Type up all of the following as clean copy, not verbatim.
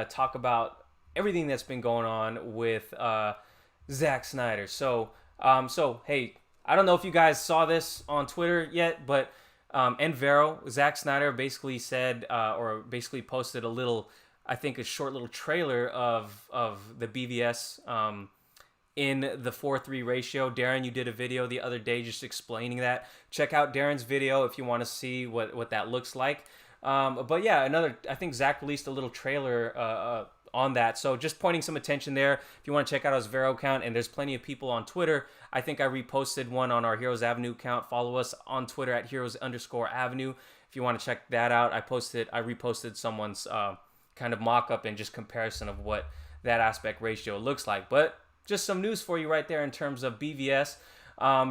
talk about everything that's been going on with Zack Snyder. So hey, I don't know if you guys saw this on Twitter yet, but and Vero, Zack Snyder basically said or basically posted a little, I think, a short little trailer of the BVS in the 4:3 ratio. Darren, you did a video the other day just explaining that. Check out Darren's video if you want to see what that looks like. But yeah, I think Zach released a little trailer on that. So just pointing some attention there. If you want to check out his Vero account, and there's plenty of people on Twitter. I think I reposted one on our Heroes Avenue account. Follow us on Twitter at Heroes_Avenue. If you want to check that out, I reposted someone's kind of mock-up and just comparison of what that aspect ratio looks like. But just some news for you right there in terms of BVS.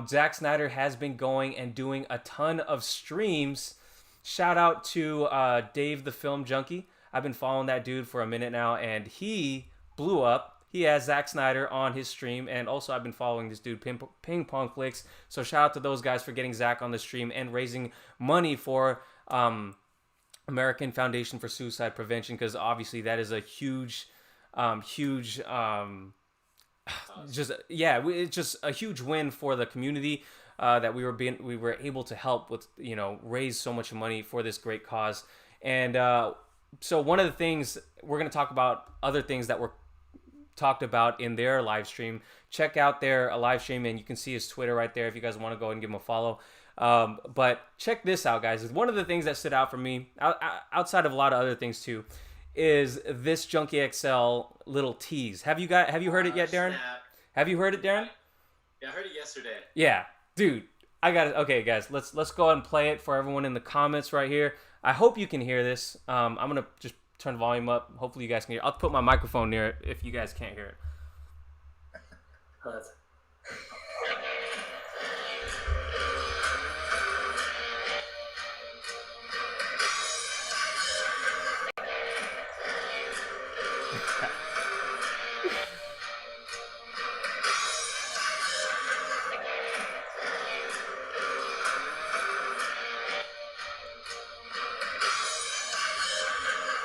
Zack Snyder has been going and doing a ton of streams. Shout out to Dave the Film Junkie. I've been following that dude for a minute now, and he blew up. He has Zack Snyder on his stream, and also I've been following this dude, Ping Pong Flicks. So shout out to those guys for getting Zack on the stream and raising money for American Foundation for Suicide Prevention, because obviously that is a huge it's just a huge win for the community that we were able to help with, raise so much money for this great cause. And so one of the things we're going to talk about, other things that were talked about in their live stream. Check out their live stream, and you can see his Twitter right there if you guys want to go and give him a follow. But check this out, guys. One of the things that stood out for me, outside of a lot of other things too, is this Junkie XL little tease. Have you heard it yet, Darren? Snap. Have you heard it, Darren? Yeah, I heard it yesterday. Yeah, dude. I got it. Okay, guys, let's go ahead and play it for everyone in the comments right here. I hope you can hear this. I'm gonna just turn the volume up. Hopefully, you guys can hear. I'll put my microphone near it if you guys can't hear it. Oh, that's...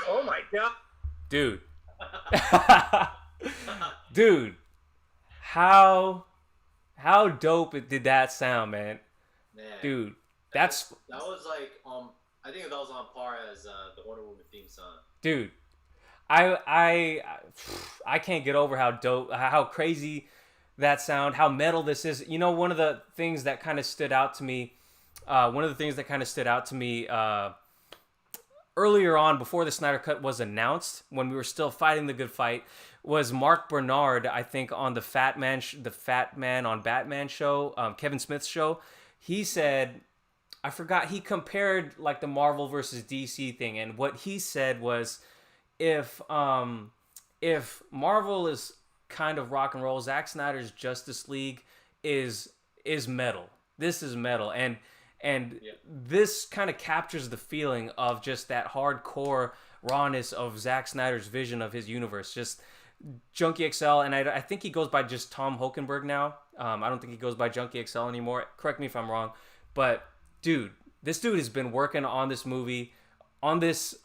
Oh my god. Dude. Dude. How dope did that sound, man? Man. Dude, That was like I think that was on par as the Wonder Woman theme song. dude. I can't get over how dope, how crazy that sound, how metal this is. One of the things that kind of stood out to me, earlier on, before the Snyder Cut was announced, when we were still fighting the good fight, was Mark Bernard, I think, on the Fat Man on Batman show, Kevin Smith's show. He said, I forgot, he compared like the Marvel versus DC thing, and what he said was, if Marvel is kind of rock and roll, Zack Snyder's Justice League is metal. This is metal, and Yeah. this kind of captures the feeling of just that hardcore rawness of Zack Snyder's vision of his universe. Just Junkie XL, and I think he goes by just Tom Hokenberg now. I don't think he goes by Junkie XL anymore. Correct me if I'm wrong, but dude, this dude has been working on this movie, on this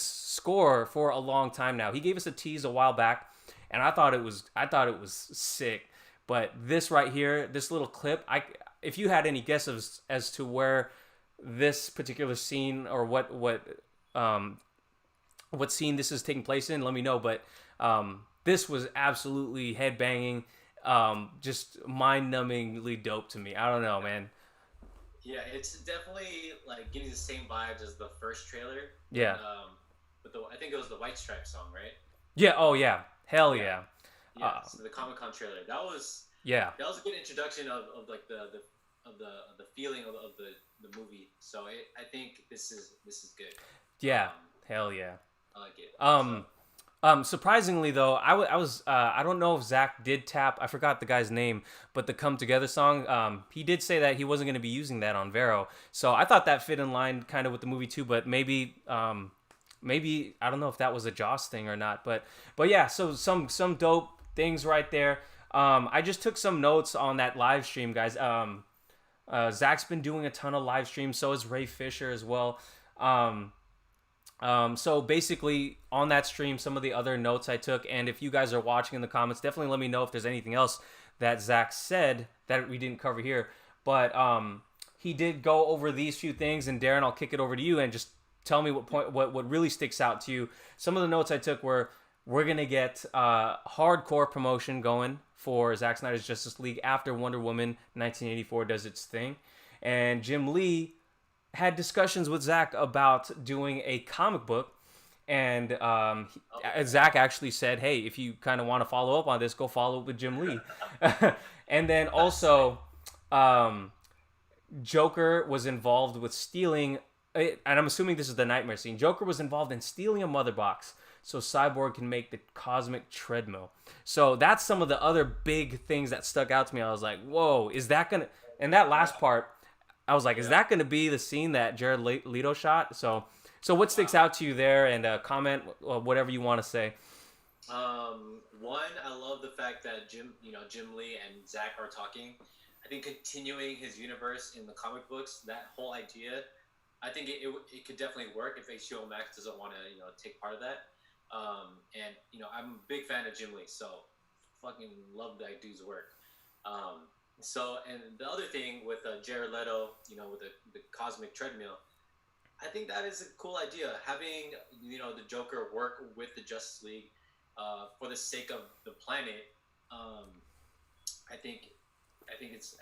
score for a long time now. He gave us a tease a while back, and I thought it was sick. But this right here, this little clip, if you had any guesses as to where this particular scene or what scene this is taking place in, let me know. But this was absolutely headbanging, just mind-numbingly dope to me. I don't know, man. Yeah, it's definitely like getting the same vibes as the first trailer. Yeah. But I think it was the White Stripes song, right? Yeah. Oh yeah. Hell yeah. Yeah. So the Comic-Con trailer. That was Yeah. a good introduction of like the feeling of the movie. So I think this is good. Yeah. Hell yeah. I like it. Surprisingly though, I don't know if Zach did tap. I forgot the guy's name, but the "Come Together" song. He did say that he wasn't going to be using that on Vero, so I thought that fit in line kind of with the movie too. But maybe I don't know if that was a Joss thing or not. But yeah, so some dope things right there. I just took some notes on that live stream, guys. Zach's been doing a ton of live streams, so is Ray Fisher as well. So basically, on that stream, some of the other notes I took, and if you guys are watching in the comments, definitely let me know if there's anything else that Zach said that we didn't cover here. But he did go over these few things, and Darren, I'll kick it over to you and just tell me what really sticks out to you. Some of the notes I took were we're gonna get hardcore promotion going for Zack Snyder's Justice League after Wonder Woman 1984 does its thing, and Jim Lee had discussions with Zach about doing a comic book, and Zach actually said, "Hey, if you kind of want to follow up on this, go follow up with Jim Lee." And then also, Joker was involved with stealing, and I'm assuming this is the nightmare scene. Joker was involved in stealing a mother box so Cyborg can make the cosmic treadmill. So that's some of the other big things that stuck out to me. I was like, "Whoa, is that gonna?" And that last part, I was like, "Is that gonna be the scene that Jared Leto shot?" So what sticks out to you there? And comment whatever you want to say. One, I love the fact that Jim Lee and Zach are talking. I think continuing his universe in the comic books, that whole idea, I think it could definitely work if HBO Max doesn't want to take part of that. And I'm a big fan of Jim Lee, so fucking love that dude's work. So, and the other thing with Jared Leto, with the cosmic treadmill, I think that is a cool idea. Having the Joker work with the Justice League for the sake of the planet. I think it's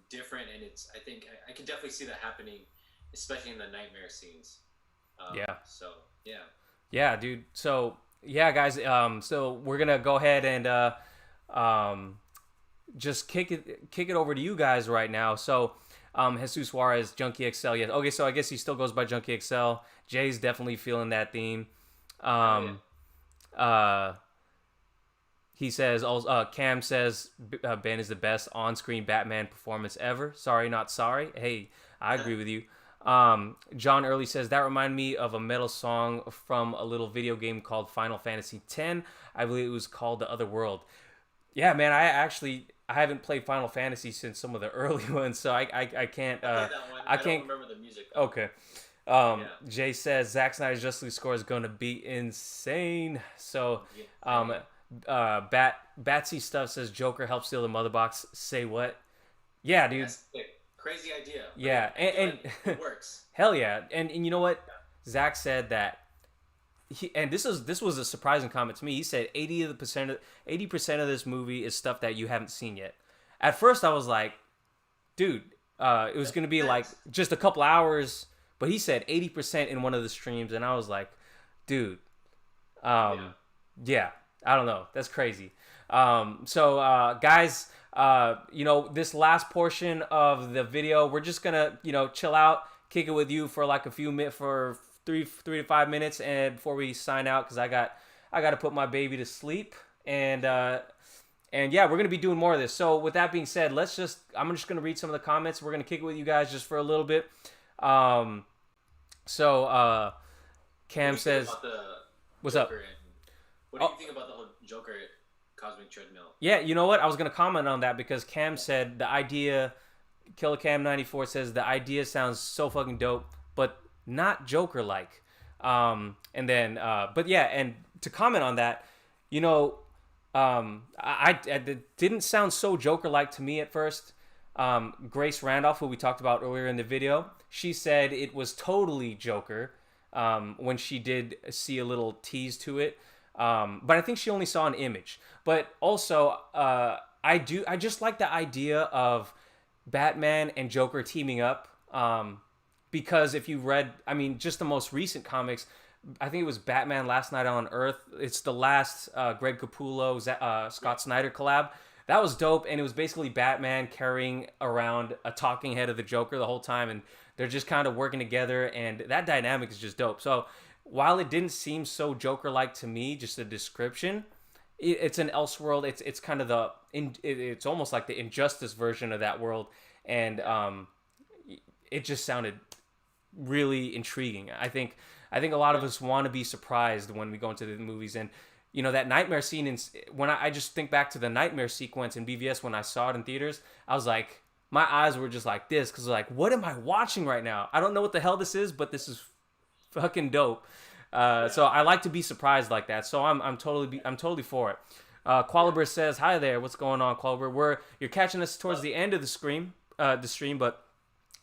different, and I think I can definitely see that happening, especially in the nightmare scenes. Yeah. So yeah. Yeah, dude. So yeah, guys. So we're gonna go ahead and just kick it over to you guys right now. So Jesus Juarez, Junkie XL. Yeah. Okay. So I guess he still goes by Junkie XL. Jay's definitely feeling that theme. He says, Cam says Ben is the best on-screen Batman performance ever. Sorry, not sorry. Hey, I agree with you. John Early says, that reminded me of a metal song from a little video game called Final Fantasy X. I believe it was called The Other World. Yeah, man, I haven't played Final Fantasy since some of the early ones, so I can't. I can't remember the music. Okay. Jay says Zack Snyder's Justice League score is going to be insane. So, Batsy stuff says Joker helped steal the mother box. Say what? Yeah, dude. That's crazy idea. Yeah, and it works. Hell yeah, and you know what? Zach said that. This was a surprising comment to me. He said 80% of this movie is stuff that you haven't seen yet. At first, I was like, dude, it was going to be like just a couple hours. But he said 80% in one of the streams, and I was like, dude, yeah, I don't know. That's crazy. So, guys, this last portion of the video, we're just going to, chill out, kick it with you for like a few minutes, for 3 to 5 minutes, and before we sign out, because I got to put my baby to sleep. And yeah, we're going to be doing more of this. So with that being said, I'm just going to read some of the comments. We're going to kick it with you guys just for a little bit. Cam says, what's up? What do you think about the whole Joker cosmic treadmill? Yeah, you know what? I was going to comment on that because Cam said the idea, Killer Cam 94 says the idea sounds so fucking dope, but not Joker-like. But yeah, and to comment on that, it didn't sound so Joker-like to me at first. Grace Randolph, who we talked about earlier in the video, she said it was totally Joker when she did see a little tease to it. But I think she only saw an image. But also, I just like the idea of Batman and Joker teaming up. Because if you read, just the most recent comics, I think it was Batman Last Night on Earth. It's the last Greg Capullo, Scott Snyder collab. That was dope, and it was basically Batman carrying around a talking head of the Joker the whole time, and they're just kind of working together, and that dynamic is just dope. So while it didn't seem so Joker-like to me, just the description, it's an Elseworld. It's kind of it's almost like the Injustice version of that world, and it just sounded really intriguing. I think a lot of us want to be surprised when we go into the movies, and that nightmare scene. When I just think back to the nightmare sequence in BVS when I saw it in theaters, I was like, my eyes were just like this because like, what am I watching right now? I don't know what the hell this is, but this is fucking dope. So I like to be surprised like that. So I'm totally for it. Qualiber says, "Hi there, what's going on, Qualiber? You're catching us towards the end of the stream, but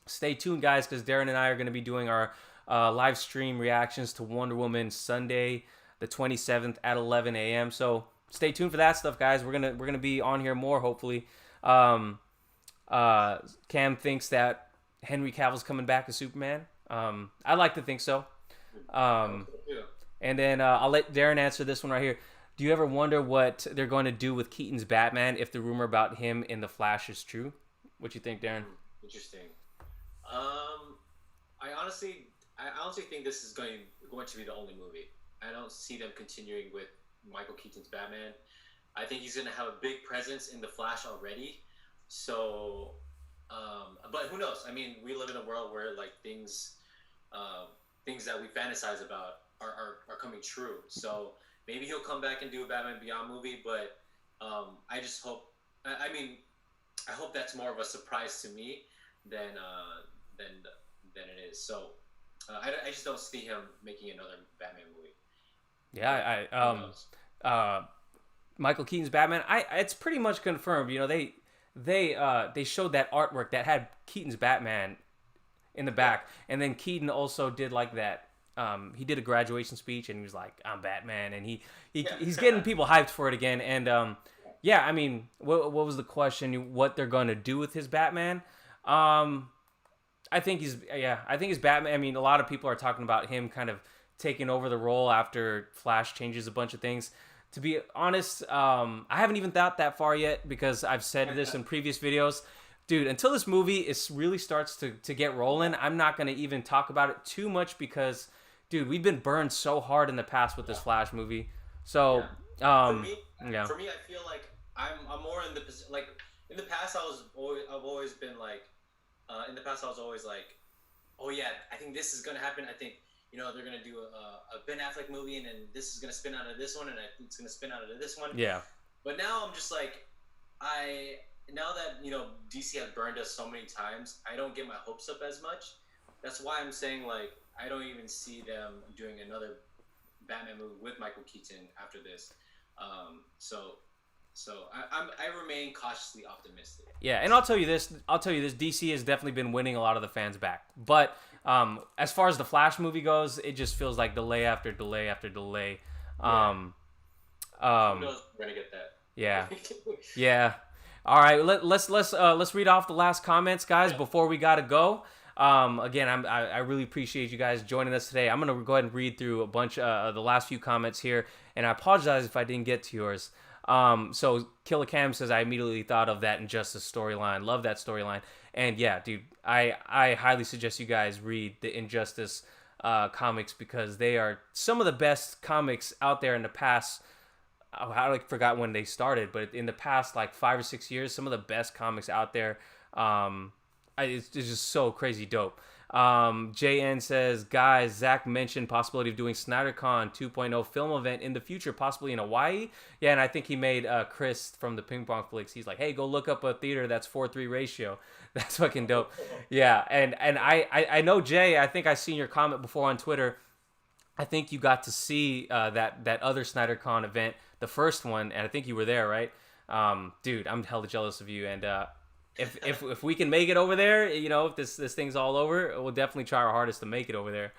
stay tuned, guys, because Darren and I are going to be doing our live stream reactions to Wonder Woman Sunday, the 27th at 11 a.m. So stay tuned for that stuff, guys. We're gonna be on here more, hopefully. Cam thinks that Henry Cavill's coming back as Superman. I like to think so. And then I'll let Darren answer this one right here. Do you ever wonder what they're going to do with Keaton's Batman if the rumor about him in The Flash is true? What you think, Darren? Interesting. I honestly think this is going to be the only movie. I don't see them continuing with Michael Keaton's Batman. I think he's going to have a big presence in The Flash already. So, but who knows? I mean, we live in a world where like things that we fantasize about are coming true. So maybe he'll come back and do a Batman Beyond movie. But I just hope. I mean, I hope that's more of a surprise to me than it is. So I just don't see him making another Batman movie. Yeah, Michael Keaton's Batman. It's pretty much confirmed. You know, they showed that artwork that had Keaton's Batman in the back, and then Keaton also did like that. He did a graduation speech, and he was like, "I'm Batman," and he's getting people hyped for it again. And yeah, I mean, what was the question? What they're going to do with his Batman? I think he's Batman. I mean, a lot of people are talking about him kind of taking over the role after Flash changes a bunch of things. To be honest, I haven't even thought that far yet because I've said this in previous videos. Dude, until this movie really starts to get rolling, I'm not going to even talk about it too much because, dude, we've been burned so hard in the past with this Flash movie. So, for me, I feel like I'm more in the like in the past I've always been like oh yeah, I think this is gonna happen. I think they're gonna do a Ben Affleck movie and then this is gonna spin out of this one and I think it's gonna spin out of this one. Yeah. But now I'm just like now that DC has burned us so many times, I don't get my hopes up as much. That's why I'm saying like I don't even see them doing another Batman movie with Michael Keaton after this. So I remain cautiously optimistic. Yeah, and I'll tell you this. DC has definitely been winning a lot of the fans back. But as far as the Flash movie goes, it just feels like delay after delay after delay. Who knows we're gonna get that? Yeah, yeah. All right, let's read off the last comments, guys, before we gotta go. Again, I really appreciate you guys joining us today. I'm gonna go ahead and read through a bunch of the last few comments here, and I apologize if I didn't get to yours. So Killer Cam says, I immediately thought of that Injustice storyline. Love that storyline. And yeah, dude, I highly suggest you guys read the Injustice comics because they are some of the best comics out there in the past. I forgot when they started, but in the past like 5 or 6 years, some of the best comics out there. It's just so crazy dope. JN says, guys, Zach mentioned possibility of doing SnyderCon 2.0 film event in the future, possibly in Hawaii. Yeah, and I think he made Chris from the Ping Pong Flicks. He's like, hey, go look up a theater that's 4:3 ratio. That's fucking dope. Yeah, and I know, Jay, I think I seen your comment before on Twitter. I think you got to see that other SnyderCon event, the first one, and I think you were there, right? Dude, I'm hella jealous of you, and if we can make it over there, if this thing's all over, we'll definitely try our hardest to make it over there.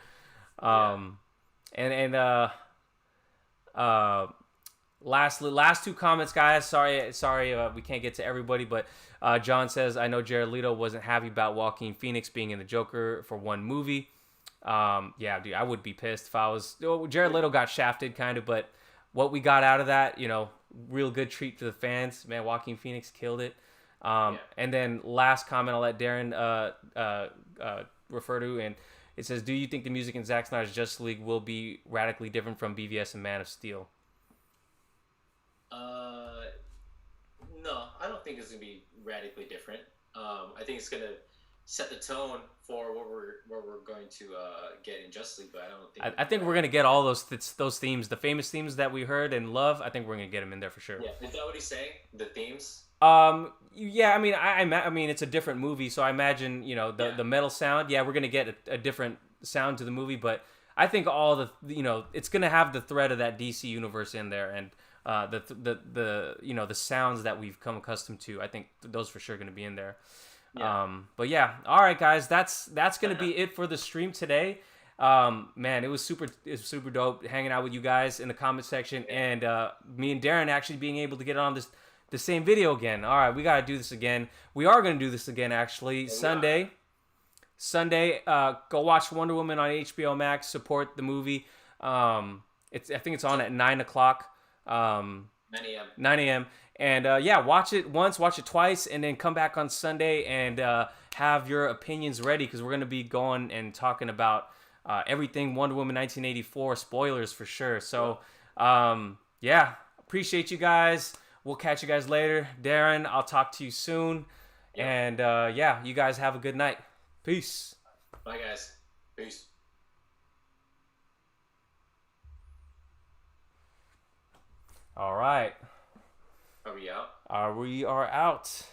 Last two comments, guys. Sorry, we can't get to everybody, but John says, I know Jared Leto wasn't happy about Joaquin Phoenix being in the Joker for one movie. Yeah, dude, I would be pissed if I was. Jared Leto got shafted, kind of, but what we got out of that, real good treat for the fans. Man, Joaquin Phoenix killed it. And then last comment I'll let Darren refer to, and it says, do you think the music in Zack Snyder's Justice League will be radically different from BVS and Man of Steel? No, I don't think it's gonna be radically different. I think it's gonna set the tone for what we're going to get in Justice League, but I don't think. I think we're gonna get all those themes, the famous themes that we heard and love. I think we're gonna get them in there for sure. Yeah, is that what he's saying? The themes. Yeah, I mean, I mean, it's a different movie, so I imagine, the metal sound. Yeah, we're gonna get a different sound to the movie, but I think all the it's gonna have the thread of that DC universe in there, and the sounds that we've come accustomed to. I think those for sure gonna be in there. Yeah. But yeah, all right, guys, that's gonna be it for the stream today. Man, it was super dope hanging out with you guys in the comment section, and me and Darren actually being able to get on the same video again. All right, we gotta do this again. We are gonna do this again actually Sunday. Sunday, go watch Wonder Woman on HBO Max. Support the movie. I think it's on at 9 o'clock. 9 a.m. 9 a.m. And yeah, watch it once, watch it twice, and then come back on Sunday and have your opinions ready, because we're gonna be going and talking about everything Wonder Woman 1984. Spoilers for sure. So yeah, appreciate you guys. We'll catch you guys later. Darren, I'll talk to you soon. Yep. And yeah, you guys have a good night. Peace. Bye, guys. Peace. All right. Are we out? We are out.